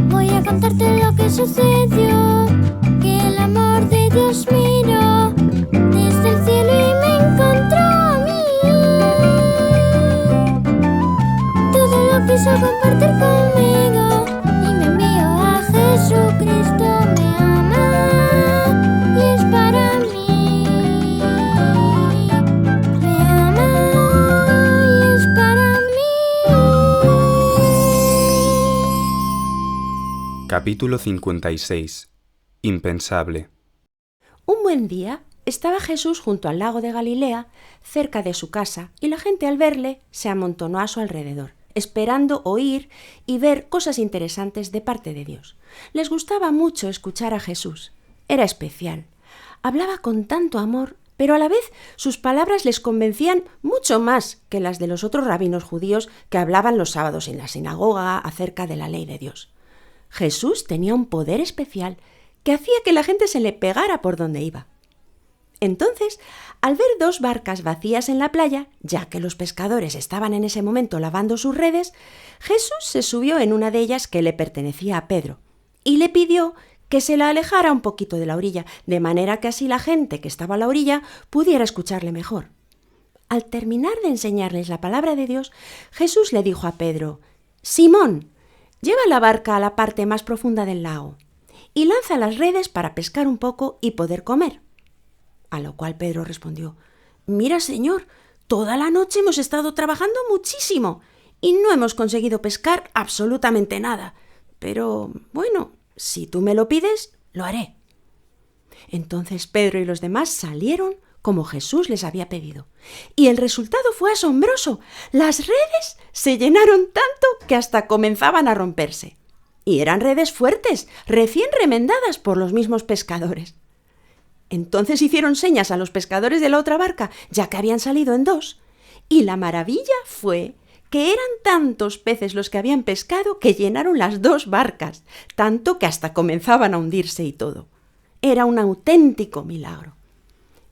Voy a contarte lo que sucedió, que el amor de Dios miró desde el cielo y me encontró a mí. Todo lo quiso compartir conmigo y me envió a Jesucristo. Me ama y es para mí. Me ama y es para mí. Capítulo 56. Impensable. Un buen día estaba Jesús junto al lago de Galilea, cerca de su casa, y la gente al verle se amontonó a su alrededor, esperando oír y ver cosas interesantes de parte de Dios. Les gustaba mucho escuchar a Jesús. Era especial. Hablaba con tanto amor, pero a la vez sus palabras les convencían mucho más que las de los otros rabinos judíos que hablaban los sábados en la sinagoga acerca de la ley de Dios. Jesús tenía un poder especial que hacía que la gente se le pegara por donde iba. Entonces, al ver 2 barcas vacías en la playa, ya que los pescadores estaban en ese momento lavando sus redes, Jesús se subió en una de ellas que le pertenecía a Pedro y le pidió que se la alejara un poquito de la orilla, de manera que así la gente que estaba a la orilla pudiera escucharle mejor. Al terminar de enseñarles la palabra de Dios, Jesús le dijo a Pedro: «Simón, lleva la barca a la parte más profunda del lago y lanza las redes para pescar un poco y poder comer». A lo cual Pedro respondió: «Mira, Señor, toda la noche hemos estado trabajando muchísimo y no hemos conseguido pescar absolutamente nada. Pero, bueno, si tú me lo pides, lo haré». Entonces Pedro y los demás salieron como Jesús les había pedido. Y el resultado fue asombroso. Las redes se llenaron tanto que hasta comenzaban a romperse. Y eran redes fuertes, recién remendadas por los mismos pescadores. Entonces hicieron señas a los pescadores de la otra barca, ya que habían salido en 2. Y la maravilla fue que eran tantos peces los que habían pescado que llenaron las 2 barcas, tanto que hasta comenzaban a hundirse y todo. Era un auténtico milagro.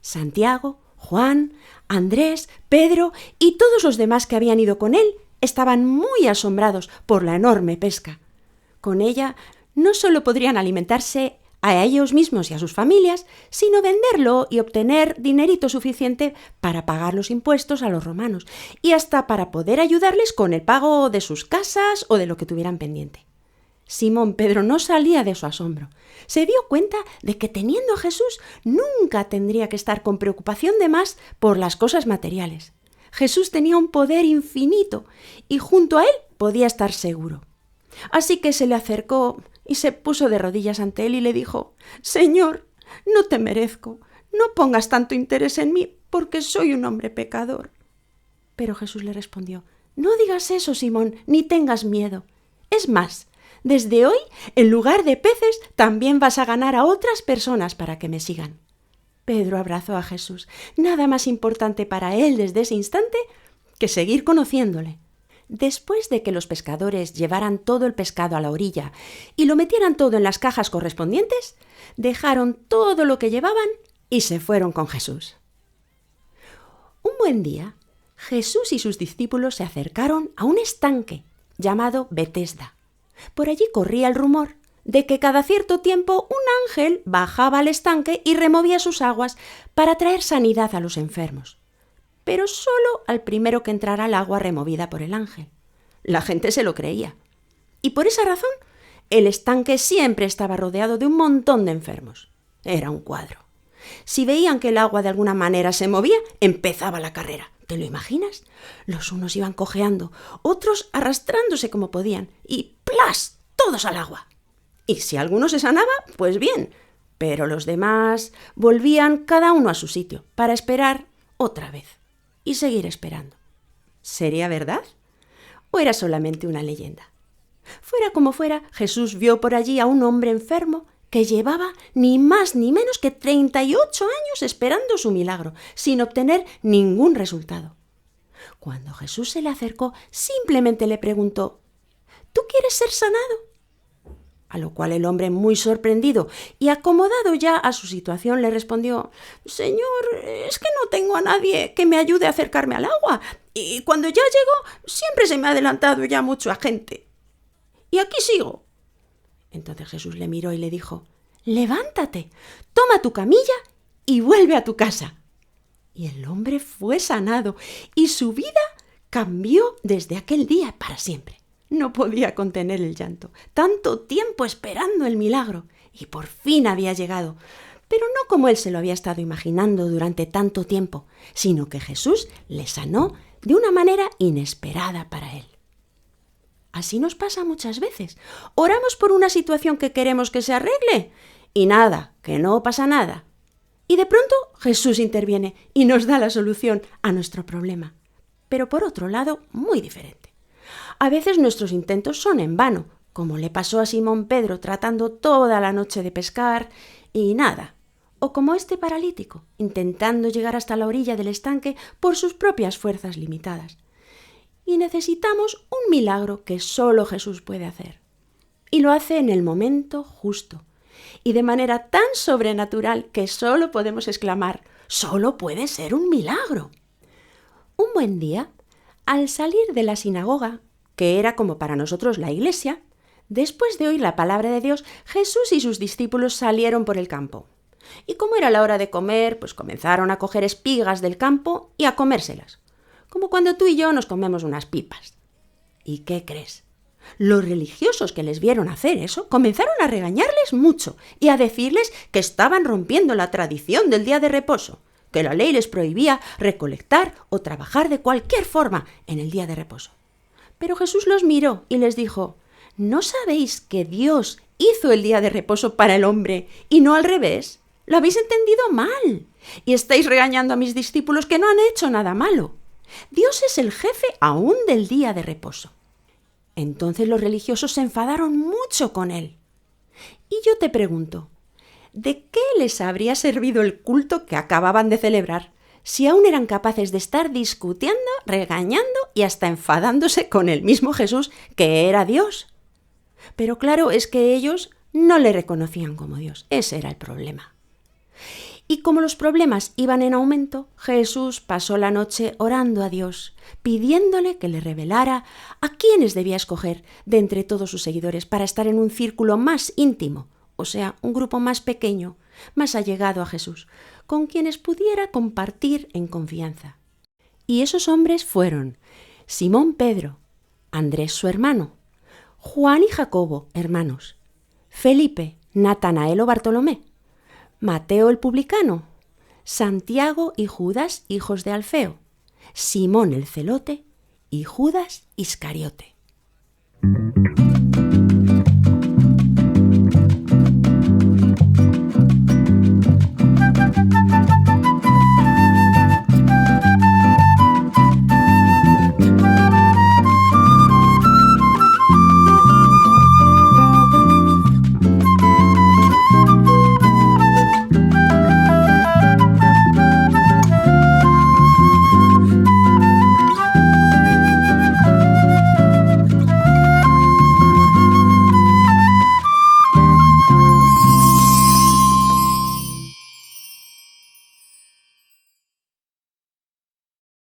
Santiago, Juan, Andrés, Pedro y todos los demás que habían ido con él estaban muy asombrados por la enorme pesca. Con ella no solo podrían alimentarse a ellos mismos y a sus familias, sino venderlo y obtener dinerito suficiente para pagar los impuestos a los romanos y hasta para poder ayudarles con el pago de sus casas o de lo que tuvieran pendiente. Simón Pedro no salía de su asombro. Se dio cuenta de que teniendo a Jesús nunca tendría que estar con preocupación de más por las cosas materiales. Jesús tenía un poder infinito y junto a él podía estar seguro. Así que se le acercó y se puso de rodillas ante él y le dijo: «Señor, no te merezco, no pongas tanto interés en mí porque soy un hombre pecador». Pero Jesús le respondió: «No digas eso, Simón, ni tengas miedo. Es más, desde hoy, en lugar de peces, también vas a ganar a otras personas para que me sigan». Pedro abrazó a Jesús. Nada más importante para él desde ese instante que seguir conociéndole. Después de que los pescadores llevaran todo el pescado a la orilla y lo metieran todo en las cajas correspondientes, dejaron todo lo que llevaban y se fueron con Jesús. Un buen día, Jesús y sus discípulos se acercaron a un estanque llamado Betesda. Por allí corría el rumor de que cada cierto tiempo un ángel bajaba al estanque y removía sus aguas para traer sanidad a los enfermos, pero solo al primero que entrara al agua removida por el ángel. La gente se lo creía. Y por esa razón, el estanque siempre estaba rodeado de un montón de enfermos. Era un cuadro. Si veían que el agua de alguna manera se movía, empezaba la carrera. ¿Te lo imaginas? Los unos iban cojeando, otros arrastrándose como podían, y ¡plas!, todos al agua. Y si alguno se sanaba, pues bien, pero los demás volvían cada uno a su sitio para esperar otra vez y seguir esperando. ¿Sería verdad? ¿O era solamente una leyenda? Fuera como fuera, Jesús vio por allí a un hombre enfermo que llevaba ni más ni menos que 38 años esperando su milagro, sin obtener ningún resultado. Cuando Jesús se le acercó, simplemente le preguntó: ¿Tú quieres ser sanado? A lo cual el hombre, muy sorprendido y acomodado ya a su situación, le respondió: «Señor, es que no tengo a nadie que me ayude a acercarme al agua, y cuando ya llego siempre se me ha adelantado ya mucha gente. Y aquí sigo». Entonces Jesús le miró y le dijo: «Levántate, toma tu camilla y vuelve a tu casa». Y el hombre fue sanado y su vida cambió desde aquel día para siempre. No podía contener el llanto. Tanto tiempo esperando el milagro. Y por fin había llegado. Pero no como él se lo había estado imaginando durante tanto tiempo, sino que Jesús le sanó de una manera inesperada para él. Así nos pasa muchas veces. Oramos por una situación que queremos que se arregle y nada, que no pasa nada. Y de pronto Jesús interviene y nos da la solución a nuestro problema. Pero por otro lado, muy diferente. A veces nuestros intentos son en vano, como le pasó a Simón Pedro tratando toda la noche de pescar y nada. O como este paralítico, intentando llegar hasta la orilla del estanque por sus propias fuerzas limitadas. Y necesitamos un milagro que solo Jesús puede hacer. Y lo hace en el momento justo. Y de manera tan sobrenatural que solo podemos exclamar: «¡Solo puede ser un milagro!». Un buen día, al salir de la sinagoga, que era como para nosotros la iglesia, después de oír la palabra de Dios, Jesús y sus discípulos salieron por el campo. Y como era la hora de comer, pues comenzaron a coger espigas del campo y a comérselas, como cuando tú y yo nos comemos unas pipas. ¿Y qué crees? Los religiosos que les vieron hacer eso comenzaron a regañarles mucho y a decirles que estaban rompiendo la tradición del día de reposo, que la ley les prohibía recolectar o trabajar de cualquier forma en el día de reposo. Pero Jesús los miró y les dijo: «¿No sabéis que Dios hizo el día de reposo para el hombre y no al revés? Lo habéis entendido mal y estáis regañando a mis discípulos que no han hecho nada malo. Dios es el jefe aún del día de reposo». Entonces los religiosos se enfadaron mucho con él. Y yo te pregunto, ¿de qué les habría servido el culto que acababan de celebrar si aún eran capaces de estar discutiendo, regañando y hasta enfadándose con el mismo Jesús, que era Dios? Pero claro, es que ellos no le reconocían como Dios. Ese era el problema. Y como los problemas iban en aumento, Jesús pasó la noche orando a Dios, pidiéndole que le revelara a quiénes debía escoger de entre todos sus seguidores para estar en un círculo más íntimo, o sea, un grupo más pequeño, más allegado a Jesús, con quienes pudiera compartir en confianza. Y esos hombres fueron Simón Pedro, Andrés su hermano, Juan y Jacobo, hermanos, Felipe, Natanael o Bartolomé, Mateo el publicano, Santiago y Judas, hijos de Alfeo, Simón el celote y Judas Iscariote.